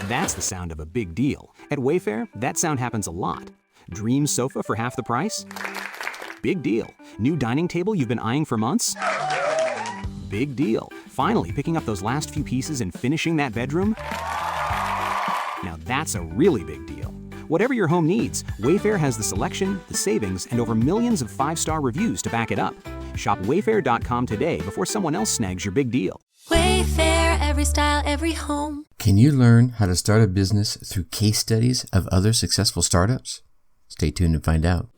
That's the sound of a big deal. At Wayfair, that sound happens a lot. Dream sofa for half the price? Big deal. New dining table you've been eyeing for months? Big deal. Finally picking up those last few pieces and finishing that bedroom? Now that's a really big deal. Whatever your home needs, Wayfair has the selection, the savings, and over millions of 5-star reviews to back it up. Shop Wayfair.com today before someone else snags your big deal. Wayfair, every style, every home. Can you learn how to start a business through case studies of other successful startups? Stay tuned and find out.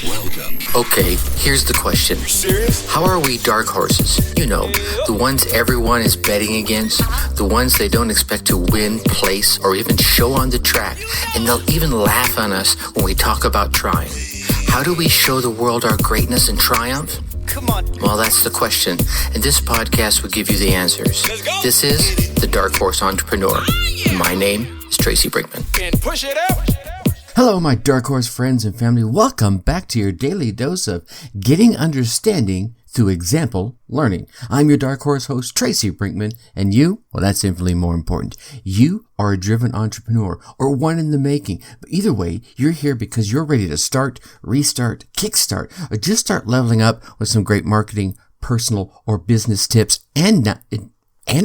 Welcome. Okay, here's the question. Serious? How are we dark horses? You know, the ones everyone is betting against, the ones they don't expect to win, place, or even show on the track, and they'll even laugh on us when we talk about trying. How do we show the world our greatness and triumph? Come on. Well, that's the question, and this podcast will give you the answers. Let's go. This is The Dark Horse Entrepreneur. My name is Tracy Brinkman. And push it up. Hello, my Dark Horse friends and family. Welcome back to your daily dose of getting understanding through example learning. I'm your Dark Horse host, Tracy Brinkman, and you, well, that's infinitely more important. You are a driven entrepreneur or one in the making. But either way, you're here because you're ready to start, restart, kickstart, or just start leveling up with some great marketing, personal, or business tips and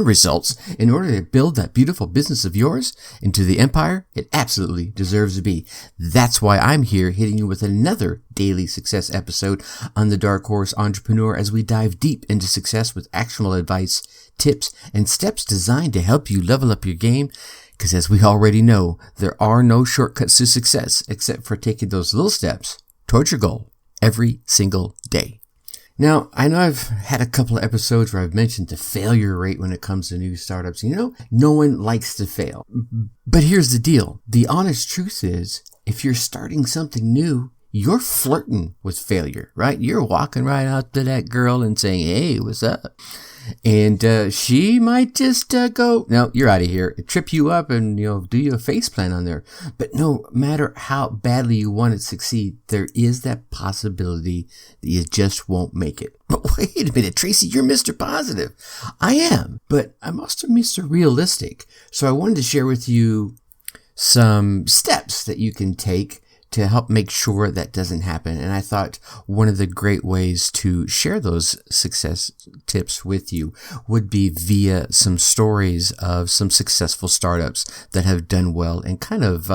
results in order to build that beautiful business of yours into the empire it absolutely deserves to be. That's why I'm here hitting you with another daily success episode on the Dark Horse Entrepreneur as we dive deep into success with actionable advice, tips, and steps designed to help you level up your game. Because as we already know, there are no shortcuts to success except for taking those little steps towards your goal every single day. Now, I know I've had a couple of episodes where I've mentioned the failure rate when it comes to new startups. You know, no one likes to fail. But here's the deal. The honest truth is, if you're starting something new, you're flirting with failure, right? You're walking right out to that girl and saying, hey, what's up? And she might just go, no, you're out of here, trip you up and, do you a face plant on there. But no matter how badly you want it to succeed, there is that possibility that you just won't make it. But wait a minute, Tracy, you're Mr. Positive. I am, but I'm also Mr. Realistic. So I wanted to share with you some steps that you can take to help make sure that doesn't happen. And I thought one of the great ways to share those success tips with you would be via some stories of some successful startups that have done well and kind of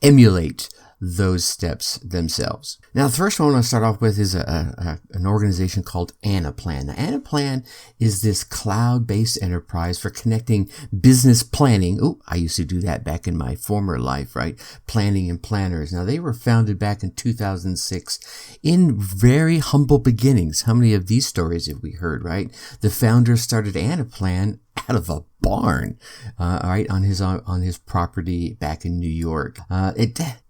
emulate those steps themselves. Now, the first one I want to start off with is an organization called Anaplan. Now, Anaplan is this cloud-based enterprise for connecting business planning. Oh, I used to do that back in my former life, right? Planning and planners. Now, they were founded back in 2006 in very humble beginnings. How many of these stories have we heard, right? The founder started Anaplan out of a barn, right, on his property back in New York.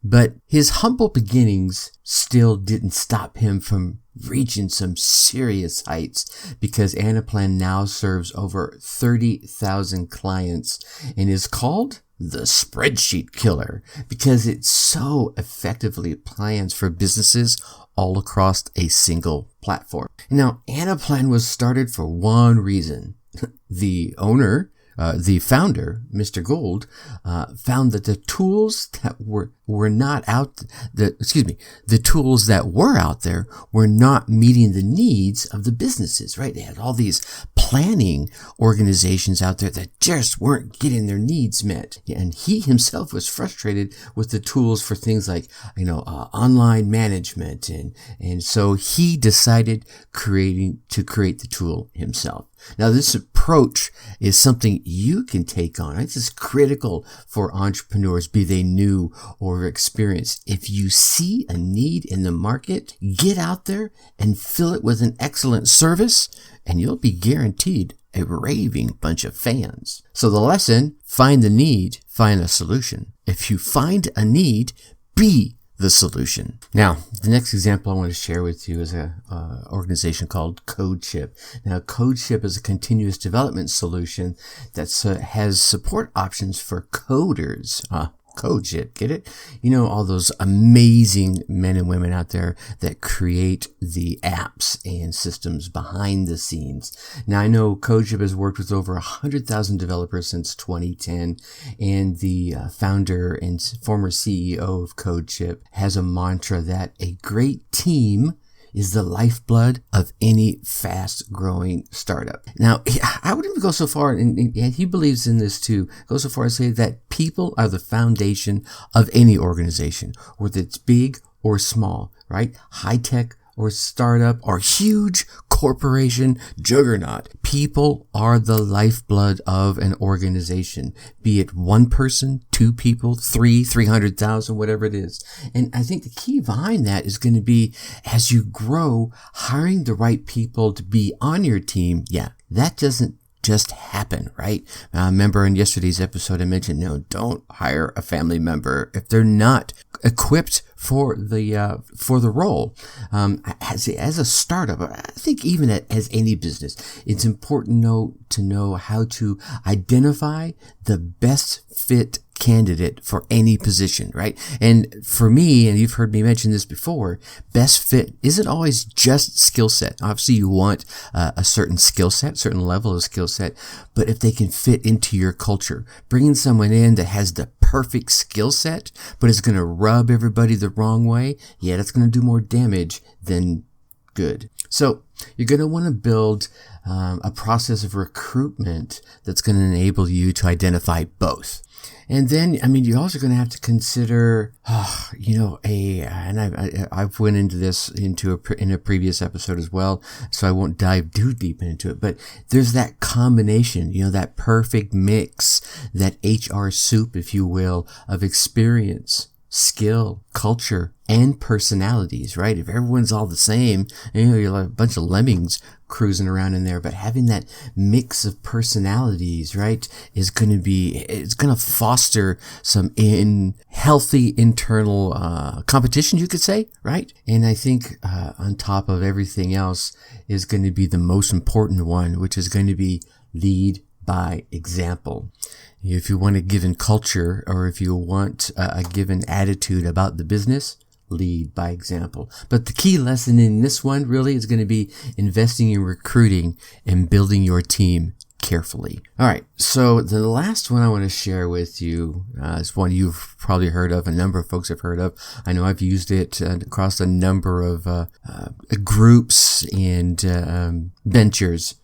But his humble beginnings still didn't stop him from reaching some serious heights, because Anaplan now serves over 30,000 clients and is called the spreadsheet killer because it so effectively plans for businesses all across a single platform. Now, Anaplan was started for one reason. The owner, the founder, Mr. Gold, found that the tools that were out there were not meeting the needs of the businesses, right? They had all these planning organizations out there that just weren't getting their needs met. And he himself was frustrated with the tools for things like, online management. And so he decided to create the tool himself. Now, this approach is something you can take on. Right? This is critical for entrepreneurs, be they new or experienced. If you see a need in the market, get out there and fill it with an excellent service, and you'll be guaranteed a raving bunch of fans. So the lesson, find the need, find a solution. If you find a need, be the solution. Now, the next example I want to share with you is an organization called CodeShip. Now, CodeShip is a continuous development solution that has support options for coders. CodeShip. Get it? You know, all those amazing men and women out there that create the apps and systems behind the scenes. Now, I know CodeShip has worked with over 100,000 developers since 2010, and the founder and former CEO of CodeShip has a mantra that a great team is the lifeblood of any fast-growing startup. Now, I would even go so far, and he believes in this too, go so far as to say that people are the foundation of any organization, whether it's big or small, right? High-tech or startup or huge corporation juggernaut. People are the lifeblood of an organization, be it one person, two people, 300,000, whatever it is. And I think the key behind that is going to be, as you grow, hiring the right people to be on your team. Yeah, that doesn't just happen, right? Remember in yesterday's episode, I mentioned, no, don't hire a family member if they're not equipped for the role. As a startup, I think even as any business, it's important to know how to identify the best fit candidate for any position, right? And for me, and you've heard me mention this before, best fit isn't always just skill set. Obviously, you want a certain skill set, certain level of skill set, but if they can fit into your culture, bringing someone in that has the perfect skill set, but is going to rub everybody the wrong way, yeah, that's going to do more damage than good. So you're going to want to build a process of recruitment that's going to enable you to identify both. And then, I mean, you're also going to have to consider, and I've went into this in a previous episode as well, so I won't dive too deep into it, but there's that combination, that perfect mix, that HR soup, if you will, of experience, skill, culture, and personalities, right? If everyone's all the same, you're like a bunch of lemmings cruising around in there, but having that mix of personalities, right, it's going to foster some healthy internal competition, you could say, right? And I think on top of everything else is going to be the most important one, which is going to be lead by example. If you want a given culture, or if you want a given attitude about the business, lead by example. But the key lesson in this one really is going to be investing in recruiting and building your team carefully. All right. So the last one I want to share with you is one you've probably heard of. A number of folks have heard of. I know I've used it across a number of groups and ventures.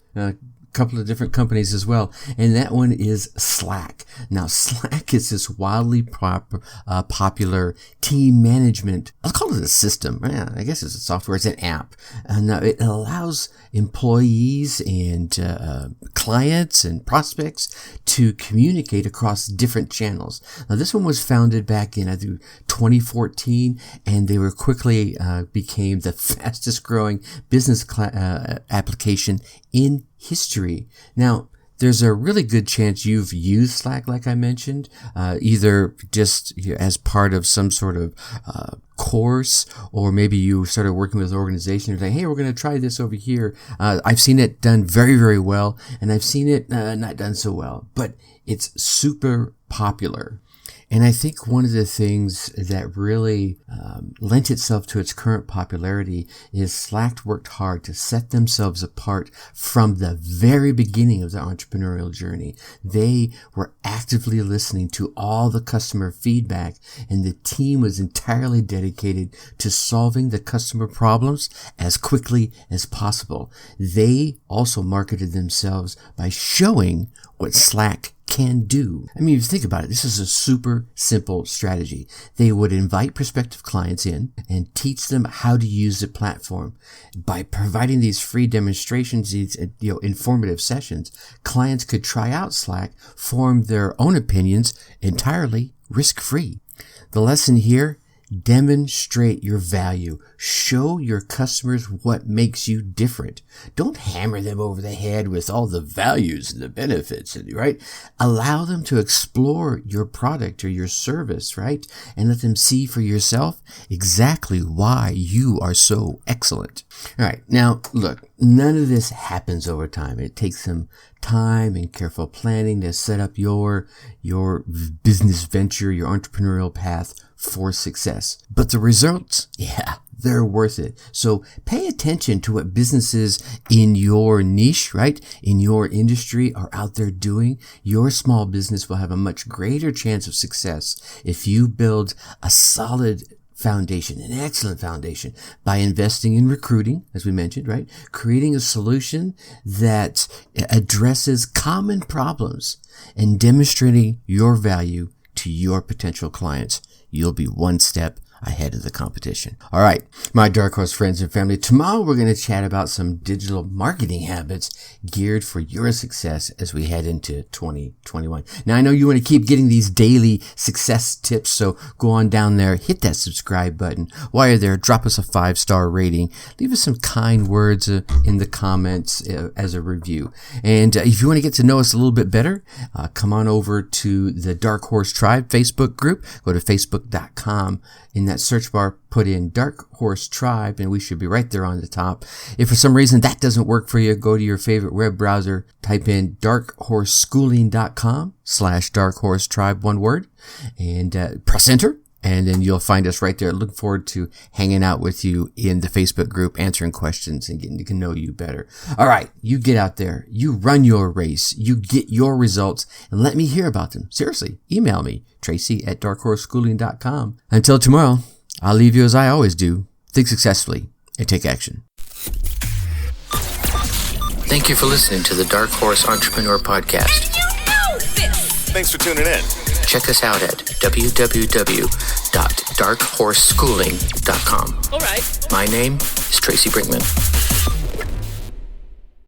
Couple of different companies as well, and that one is Slack. Now, Slack is this wildly popular team management. I'll call it a system. Yeah, I guess it's a software. It's an app, and it allows employees and clients and prospects to communicate across different channels. Now, this one was founded back in 2014, and they were quickly became the fastest growing business application in history. Now, there's a really good chance you've used Slack, like I mentioned, either just as part of some sort of course, or maybe you started working with an organization and say, hey, we're going to try this over here. I've seen it done very, very well, and I've seen it not done so well, but it's super popular. And I think one of the things that really lent itself to its current popularity is Slack worked hard to set themselves apart from the very beginning of the entrepreneurial journey. They were actively listening to all the customer feedback, and the team was entirely dedicated to solving the customer problems as quickly as possible. They also marketed themselves by showing what Slack can do. I mean, if you think about it, this is a super simple strategy. They would invite prospective clients in and teach them how to use the platform. By providing these free demonstrations, these informative sessions, clients could try out Slack, form their own opinions entirely risk-free. The lesson here, Demonstrate your value. Show your customers what makes you different. Don't hammer them over the head with all the values and the benefits, right? Allow them to explore your product or your service, right? And let them see for yourself exactly why you are so excellent. All right. Now, look, none of this happens over time. It takes some time and careful planning to set up your business venture, your entrepreneurial path for success. But the results, they're worth it. So pay attention to what businesses in your niche, right, in your industry are out there doing. Your small business will have a much greater chance of success if you build a solid foundation, an excellent foundation, by investing in recruiting, as we mentioned, right? Creating a solution that addresses common problems and demonstrating your value to your potential clients. You'll be one step ahead of the competition. All right, my Dark Horse friends and family, tomorrow we're going to chat about some digital marketing habits geared for your success as we head into 2021. Now, I know you want to keep getting these daily success tips, so go on down there, hit that subscribe button. While you're there, drop us a 5-star rating. Leave us some kind words in the comments as a review. And if you want to get to know us a little bit better, come on over to the Dark Horse Tribe Facebook group. Go to facebook.com. In that search bar, put in Dark Horse Tribe, and we should be right there on the top. If for some reason that doesn't work for you, go to your favorite web browser, type in darkhorseschooling.com/darkhorsetribe, one word, and press enter. And then you'll find us right there. Look forward to hanging out with you in the Facebook group, answering questions and getting to know you better. All right. You get out there. You run your race. You get your results and let me hear about them. Seriously, email me, Tracy@darkhorseschooling.com. Until tomorrow, I'll leave you as I always do. Think successfully and take action. Thank you for listening to the Dark Horse Entrepreneur Podcast. Thanks for tuning in. Check us out at www.darkhorseschooling.com. All right. My name is Tracy Brinkman.